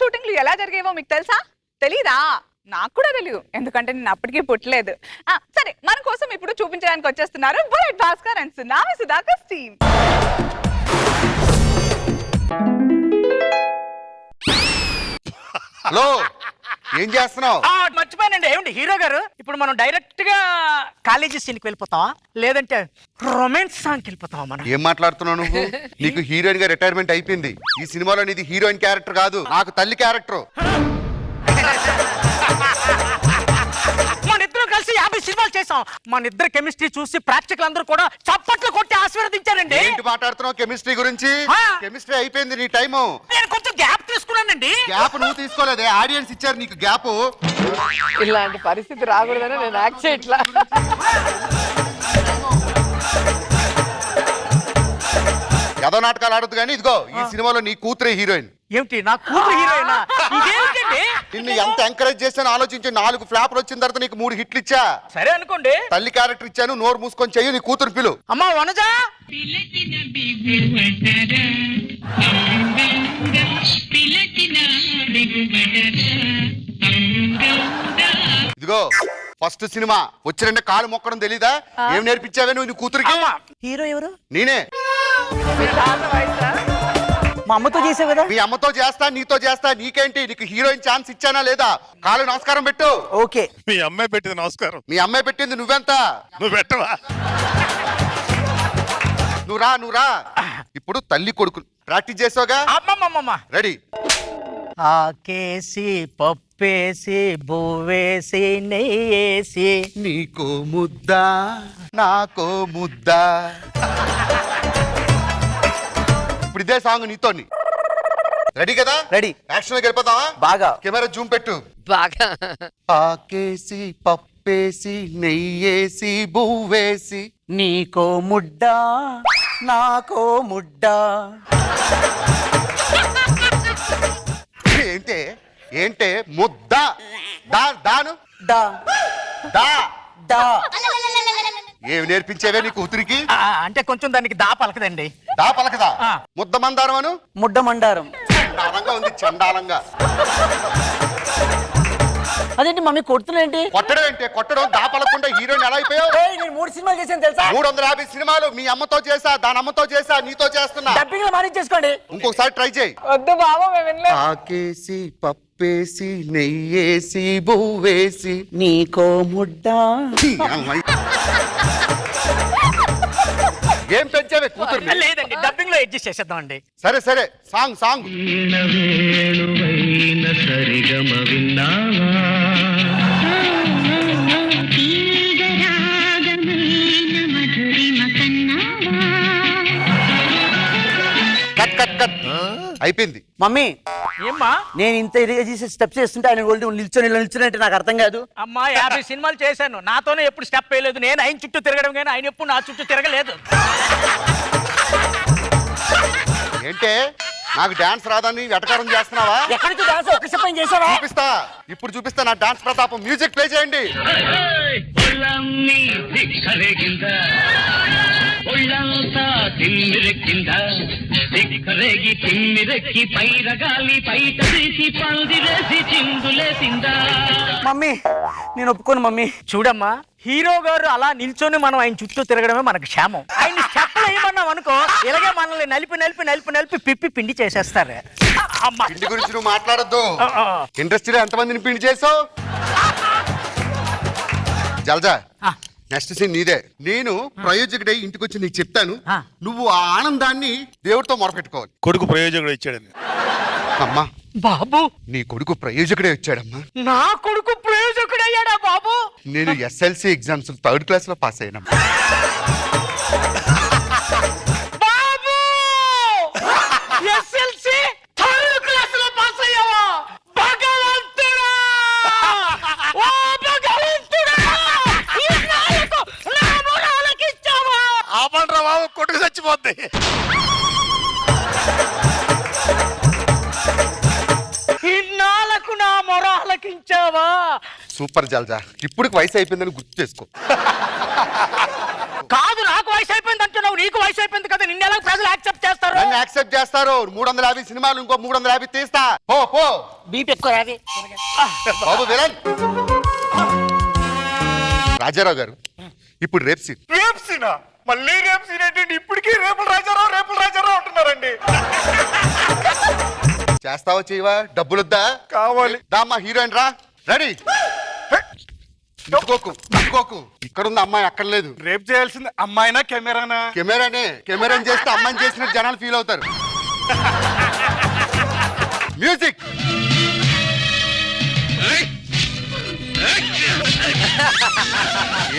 షూటింగ్లు ఎలా జరిగేవో మీకు తెలుసా? తెలీదా? నాకు కూడా తెలియదు, ఎందుకంటే నేను అప్పటికీ పుట్టలేదు. సరే, మన కోసం ఇప్పుడు చూపించడానికి వచ్చేస్తున్నారు bullet Bhaskar and tsunami Sudhakar team. Hello, ఏం చేస్తున్నావు? మర్చిపోయానండి. ఏమండి హీరో గారు, ఇప్పుడు మనం డైరెక్ట్ గా కాలేజీ సీన్కి వెళ్ళిపోతావా, లేదంటే రొమాన్స్ సాంగ్కి వెళ్ళిపోతావా? మనం ఏం మాట్లాడుతున్నావు నువ్వు? నీకు హీరోయిన్ గా రిటైర్మెంట్ అయిపోయింది. ఈ సినిమాలో నీది హీరోయిన్ క్యారెక్టర్ కాదు, నాకు తల్లి క్యారెక్టర్. మన ఇద్దరు కలిసి 50 సినిమాలు చేసాం. మన ఇద్దరు కెమిస్ట్రీ చూసి ప్రేక్షకులు అందరూ కూడా చప్పట్లు కొట్టి ఆశీర్వదించారండి. ఏంటి మాట్లాడుతున్నావు కెమిస్ట్రీ గురించి? కెమిస్ట్రీ అయిపోయింది నీ టైము. నేను కొంచెం గ్యాప్ తీసుకున్నానండి. గ్యాప్ నువ్వు తీసుకోలేదే, ఆడియన్స్ ఇచ్చారు నీకు గ్యాప్. ఇలాంటి పరిస్థితి రాకూడదని నేను యాక్ట్ చేయట్లా. ఏదో నాటకాలు ఆడద్దు కానీ ఇదిగో ఈ సినిమాలో నీ కూతురే హీరోయిన్. ఏమిటి, నా కూతురు హీరోయినా? ఇదేమిటండి? నిన్ను ఎంత ఎంకరేజ్ చేశాను ఆలోచించి 4 ఫ్లాప్లు వచ్చిన తర్వాత నీకు 3 హిట్లు ఇచ్చా. సరే అనుకోండి, తల్లి క్యారెక్టర్ ఇచ్చాను, నోరు మూసుకొని చెయ్యి, నీ కూతురు పిలు. అమ్మా వనజా. ఇదిగో ఫస్ట్ సినిమా వచ్చినంటే కాలు మొక్కడం తెలీదా? ఏం నేర్పించావే నువ్వు నీ కూతురికి? హీరో ఎవరు? నేనే. మా అమ్మతో చేసావు కదా. మీ అమ్మతో చేస్తా, నీతో చేస్తా, నీకేంటి? నీకు హీరోయిన్ ఛాన్స్ ఇచ్చానా లేదా? కాలు నమస్కారం పెట్టు. ఓకే. మీ అమ్మాయి పెట్టింది నమస్కారం. మీ అమ్మాయి పెట్టింది, నువ్వెంత? నువ్వు పెట్టవా? నువ్వు రా. ఇప్పుడు తల్లి కొడుకు ప్రాక్టీస్ చేసావుగా, అమ్మమ్మమ్మ. రెడీ? ఆకేసి పప్పేసి బువ్వేసి నెయ్యేసి నీకో ముద్ద నాకో ముద్ద. ఇప్పుడు ఇదే సాంగ్ నీతోని. రెడీ కదా? రెడీ. యాక్షన్ లోకి వెళ్ళిపోతావా? బాగా. కెమెరా జూమ్ పెట్టు. బాగా. ఆకేసి పప్పేసి నెయ్యేసి బువ్వేసి నీకో ముడ్డ నాకో ముడ్డ. ఏంటే ముద్ద దాను డా దా డా. ఏమి నేర్పించేవే నీ కూతురికి? అంటే కొంచెం దానికి దా పలకదండి. దా పలకదా? ముద్ద మందారం అను. ముడ్డ మండారం. చండాలంగా ఉంది, చండాలంగా. అదేంటి మమ్మీ కొడుతున్నా? కొట్టడం ఏంటి? కొట్టడం దా పలకుండా హీరోయిన్ ఎలా అయిపోయావు? నేను 3 సినిమాలు చేశాను తెలుసా? 350 సినిమాలు మీ అమ్మతో చేసా, దాని అమ్మతో చేసా, నీతో చేస్తున్నా. డబ్బింగ్ లో మేనేజ్ చేసుకోండి. ఇంకొకసారి ట్రై చేయి. వద్దు బాబు, మేము వినలేదు. ఆకేసి పప్పేసి నెయ్యేసి బువ్వేసి నీకో ముడ్డ. ఏం పెంచావే కూతురు? లేదండి, డబ్బింగ్ లో అడ్జస్ట్ చేసేద్దాం అండి. సరే సాంగ్ సరిగమ విన్నావా? కట్ అయిపోయింది. మమ్మీ ఏమ్మా, నేను ఇంత ఇదిగా చేసి స్టెప్స్ చేస్తుంటే ఆయన నిల్చొని అంటే నాకు అర్థం కాదు. అమ్మా 50 సినిమాలు చేశాను, నాతోనే ఎప్పుడు స్టెప్ వేయలేదు. నేను ఆయన చుట్టూ తిరగడం కానీ ఆయన ఎప్పుడు నా చుట్టూ తిరగలేదు. ఏంటే నాకు డాన్స్ రాదని వెటకారం చేస్తున్నావా? ఎక్కడి నుంచి డాన్స్ ఒక్క స్టెప్ చేసావా? ఇప్పుడు చూపిస్తా నా డాన్స్ ప్రతాపం. మ్యూజిక్ ప్లే చేయండి. ఒళ్ళంతా తిమ్మిరెక్కిందా, దిక్కరేగి తిమ్మిరెక్కి పైరగాలి పైట తీసి పందిరేసి చిందులేసిందా. మమ్మీ నేను ఒప్పుకోను మమ్మీ. చూడమ్మా, హీరో గారు అలా నిల్చొని మనం ఆయన చుట్టూ తిరగడమే మనకు క్షేమం. ఆయన స్టెప్లు వేయమన్నాం అనుకో, ఇలాగే మనల్ని నలిపి పిప్పి పిండి చేసేస్తారు. పిండి గురించి నువ్వు మాట్లాడద్దు. ఇండస్ట్రీలో ఎంతమందిని పిండి చేసావు? జల్జా, నెక్స్ట్ సీన్ నీదే. నేను ప్రయోజకుడై ఇంటికి వచ్చి నీకు చెప్తాను, నువ్వు ఆ ఆనందాన్ని దేవుడితో మొరపెట్టుకోవాలి. కొడుకు ప్రయోజకుడు ఇచ్చాడని. అమ్మా బాబు, నీ కొడుకు ప్రయోజకుడే వచ్చాడమ్మా. నా కొడుకు ప్రయోజకుడయ్యాడా బాబు? నేను SLC ఎగ్జామ్స్ 3rd క్లాస్ లో పాస్ అయినమ్మా. బాబు, SLC 3rd క్లాస్ లో పాస్ అయ్యావా? భగవంతుడా, ఓ భగవంతుడా, నా మొరాలకి ఇచ్చావా? ఆపండ్రా బాబు, కొడుకు చచ్చిపోద్ది. ఇన్నాళ్ళకు నా మొరాలకించావా? సూపర్ జల్జా, ఇప్పుడు వయసు అయిపోయిందని గుర్తు చేసుకో. కాదు, నాకు వయసు అయిపోయింది అంటున్నావు, నీకు వయసు అయిపోయింది కదా, నిన్న ఎలా ప్రజలు యాక్సెప్ట్ చేస్తారు? నన్ను యాక్సెప్ట్ చేస్తారు. 350 సినిమాలు ఇంకో 350 తీస్తా. పో పో బీపీ ఎక్కువ రావి. బాబు విలన్. రాజారావు గారు, ఇప్పుడు రేపు సీన్. రేపు సీనా? మళ్ళీ రేపు సీన్ ఏంటండి? ఇప్పటికీ రేపుల రాజారావు అంటున్నారండి. చేస్తావా చేయవా? డబ్బులొద్దా? కావాలి. దామ్మా హీరోయిన్ రా. రెడీ. ఇట్టుకోకు. ఇక్కడ ఉంది అమ్మాయి, అక్కడ లేదు. రేపు చేయాల్సింది అమ్మాయినా కెమెరానా? కెమెరాని చేస్తే అమ్మాయిని చేసినట్టు జనాలు ఫీల్ అవుతారు. మ్యూజిక్.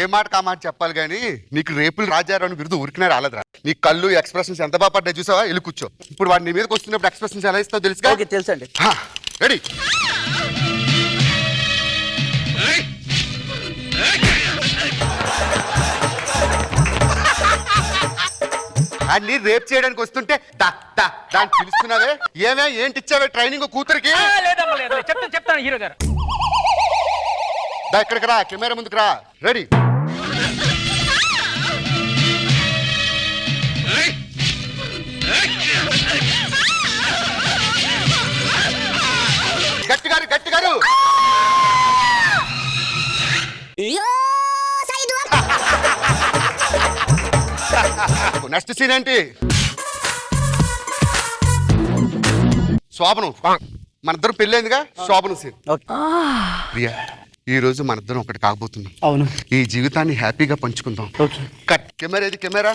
ఏ మాట కా మాట చెప్పాలి కానీ నీకు రేపులు రాజారావు బిరుదు ఉరికినా రాలేదురా. నీ కళ్ళు ఎక్స్ప్రెషన్స్ ఎంత బాగా పడ్డాయి చూసావా? ఇల్లు కూర్చో. ఇప్పుడు వాడి నీ మీదకి వస్తున్నప్పుడు ఎక్స్ప్రెషన్స్ ఎలా ఇస్తావు తెలుసుగా? తెలుసండి. రెడీ. అన్ని రేప్ చేయడానికి వస్తుంటే దాన్ని పిలుస్తున్నావే? ఏంటి ఇచ్చావే ట్రైనింగ్ కూతురికి? లేదమ్మా లేదు, చెప్తాను హీరో గారు. ఇక్కడికి రా, కెమెరా ముందుకు రా. రెడీ. గట్టిగారు నెక్స్ట్ సీన్ ఏంటి? శోభనం. మన ఇద్దరం పెళ్ళైందిగా, శోభనం సీన్. ప్రియా, ఈ రోజు మన ఇద్దరం ఒకటి కాకపోతున్నాం. అవును. ఈ జీవితాన్ని హ్యాపీగా పంచుకుందాం. కట్. కెమెరా ఏది? కెమెరా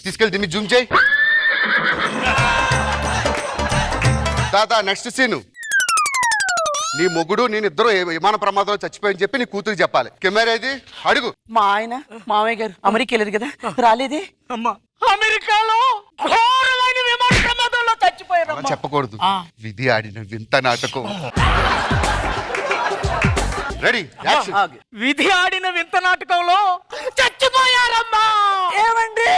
తీసుకెళ్ళి దీన్ని జూమ్ చేయి. దాదా నెక్స్ట్ సీన్. నీ మొగుడు నేను ఇద్దరు విమాన ప్రమాదంలో చచ్చిపోయని చెప్పి నీ కూతురు చెప్పాలి. కెమెరా ఏది? అడుగు. మా ఆయన మామయ్య గారు అమెరికా వెళ్ళారు కదా, రాలేదే? అమ్మా, అమెరికాలో ఘోరమైన విమాన ప్రమాదంలో చచ్చిపోయారు. అలా చెప్పకూడదు. విధి ఆడిన వింత నాటకం. రెడీ. విధి ఆడిన వింత నాటకంలో చచ్చిపోయారమ్మా. ఏమండి?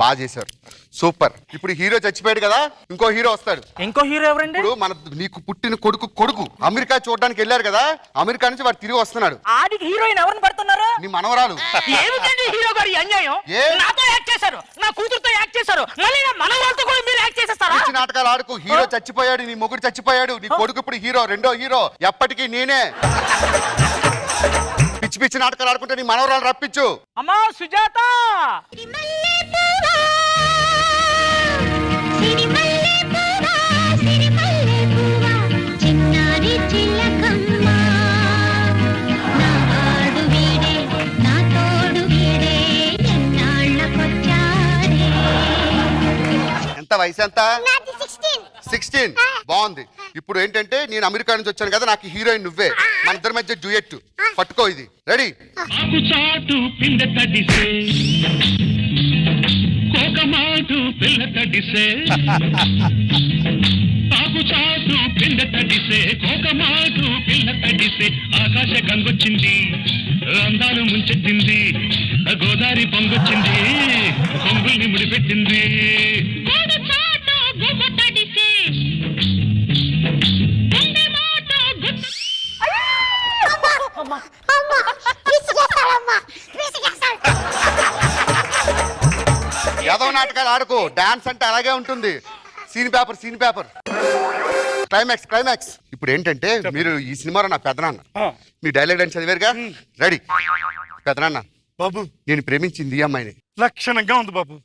బాగా చేశారు, సూపర్. ఇప్పుడు హీరో చచ్చిపోయాడు కదా, ఇంకో హీరో వస్తాడు. ఇంకో హీరో ఎవరండి? ఇప్పుడు మన నీకు పుట్టిన కొడుకు అమెరికా చూడడానికి వెళ్ళారు కదా, అమెరికా నుంచి వాడు తిరిగి వస్తున్నాడు. ఆడికి హీరోయిన్ ఎవరిని పడుతున్నారు? నీ మనవరాలు. ఏమిటండి హీరో గారు ఈ అన్యాయం? నాతో యాక్ట్ చేశారు, నా కూతురుతో యాక్ట్ చేశారు, మళ్ళీ నా మనవరాలతో కూడా మీరు యాక్ట్ చేసేస్తారా? పిచ్చి నాటకాలు ఆడుకు. హీరో చచ్చిపోయాడు, నీ మొగుడు చచ్చిపోయాడు, నీ కొడుకు ఇప్పుడు హీరో, రెండో హీరో. ఎప్పటికీ నేనే. పిచ్చి నాటకాలు ఆడుకుంటే నీ మనవరాలు రప్పించు. అమ్మా సుజాత, ఎంత వయసు ఎంత? 16. బాగుంది. ఇప్పుడు ఏంటంటే నేను అమెరికా నుంచి వచ్చాను కదా, నాకు హీరోయిన్ నువ్వే. మన ఇద్దరి మధ్య డ్యూయెట్. పట్టుకో ఇది. రెడీ. చాటు పిండ తడిసే కోకమాటు పిల్ల తడిసే చాటు పిండ తడిసే కోకమాటు పిల్ల తడిసే ఆకాశ గంగొచ్చింది, అందాలు ముంచెత్తింది, గోదావరి పొంగొచ్చింది, పొంగుల్ని ముడిపెట్టింది. ఏదో నాటకాలు ఆడుకో. డాన్స్ అంటే అలాగే ఉంటుంది. Scene paper. క్లైమాక్స్. ఇప్పుడు ఏంటంటే మీరు ఈ సినిమాలో నా పెదనాన్న, మీ డైలాగ్ అని చదివారుగా. రెడీ. పెదనాన్న బాబు, నేను ప్రేమించింది ఈ అమ్మాయిని. లక్షణంగా ఉంది బాబు.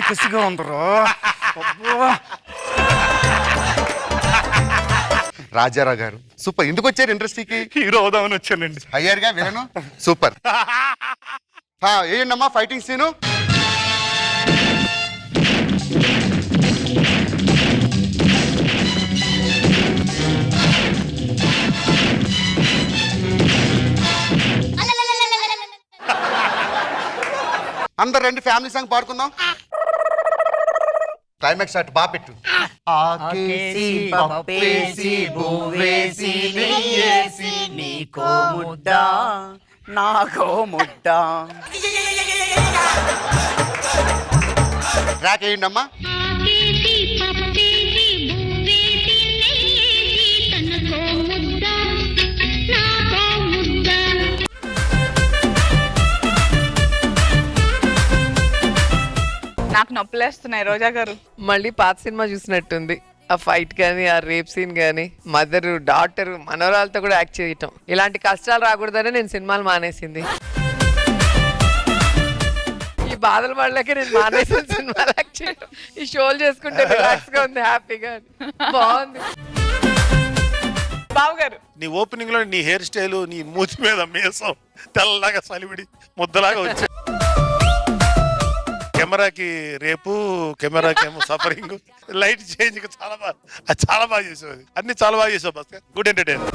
కసిగా ఉందరా. రాజారావు గారు సూపర్. ఎందుకు వచ్చారు ఇండస్ట్రీకి? హీరో అవుదామని వచ్చానండి. అయ్యారుగా విలను. సూపర్. ఏంటమ్మా ఫైటింగ్ సీను? అందరు రండి, ఫ్యామిలీ సాంగ్ పాడుకుందాం. క్లైమాక్స్ షాట్ బాగా పెట్టు. ఆకేసి పప్పేసి బువ్వేసి నెయ్యేసి నీకో ముద్ద నాకో ముద్ద. ట్రాక్ వేయండి అమ్మా. నాకు నొప్పులేస్తున్నాయి రోజా గారు. మళ్ళీ పాత సినిమా చూసినట్టుంది. ఆ ఫైట్ కానీ ఆ రేప్ సీన్ కానీ మదర్ డాటర్ మనవరాలతో కూడా యాక్ట్ చేయటం. ఇలాంటి కష్టాలు రాకూడదని నేను సినిమాలు మానేసింది. ఈ బాధలు పడలేక నేను మానేసిన సినిమాలు యాక్ట్ చేయటం. ఈ షోలు చేసుకుంటే రిలాక్స్ గా ఉంది, హ్యాపీగా బాగుంది. బాబు గారు నీ ఓపెనింగ్ లో నీ హెయిర్ స్టైల్, నీ మూతి మీద మీసం తెల్లలాగా సలివిడి ముద్దలాగా వచ్చి కెమెరాకి రేపు, కెమెరాకి ఏమో సఫరింగ్, లైట్ చేంజ్ చాలా బాగా చేసావు. అన్ని చాలా బాగా చేసావు భాస్కర్. Good entertainer.